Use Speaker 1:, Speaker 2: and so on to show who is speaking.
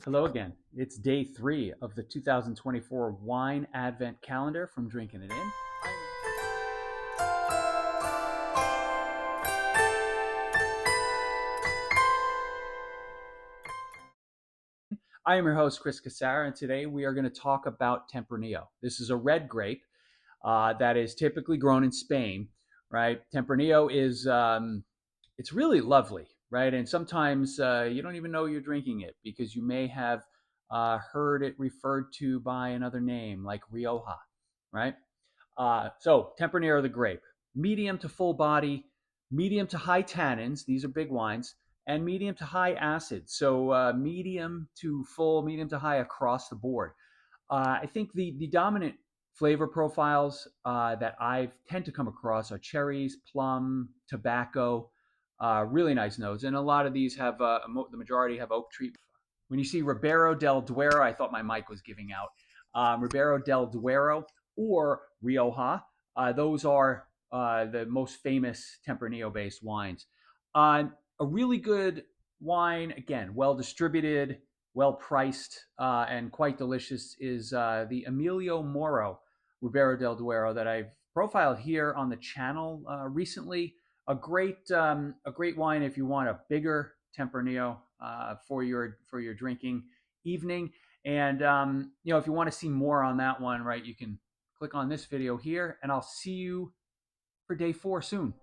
Speaker 1: Hello again. It's day 3 of the 2024 Wine Advent Calendar from Drinking It In. I am your host, Chris Cassara, and today we are going to talk about Tempranillo. This is a red grape that is typically grown in Spain, right? Tempranillo is, it's really lovely, right? And sometimes you don't even know you're drinking it because you may have heard it referred to by another name like Rioja, right? So Tempranillo the grape, medium to full body, medium to high tannins. These are big wines, and medium to high acid. So medium to full, medium to high across the board. I think the dominant flavor profiles that I tend to come across are cherries, plum, tobacco, really nice notes, and a lot of these have the majority have oak tree. When you see Ribero del Duero, I thought my mic was giving out. Ribero del Duero or Rioja, those are the most famous Tempranillo-based wines. A really good wine, again, well distributed, well priced, and quite delicious is the Emilio Moro Ribero del Duero that I've profiled here on the channel recently. A great wine if you want a bigger Tempranillo for your drinking evening. And if you want to see more on that one, right, you can click on this video here, and I'll see you for day 4 soon.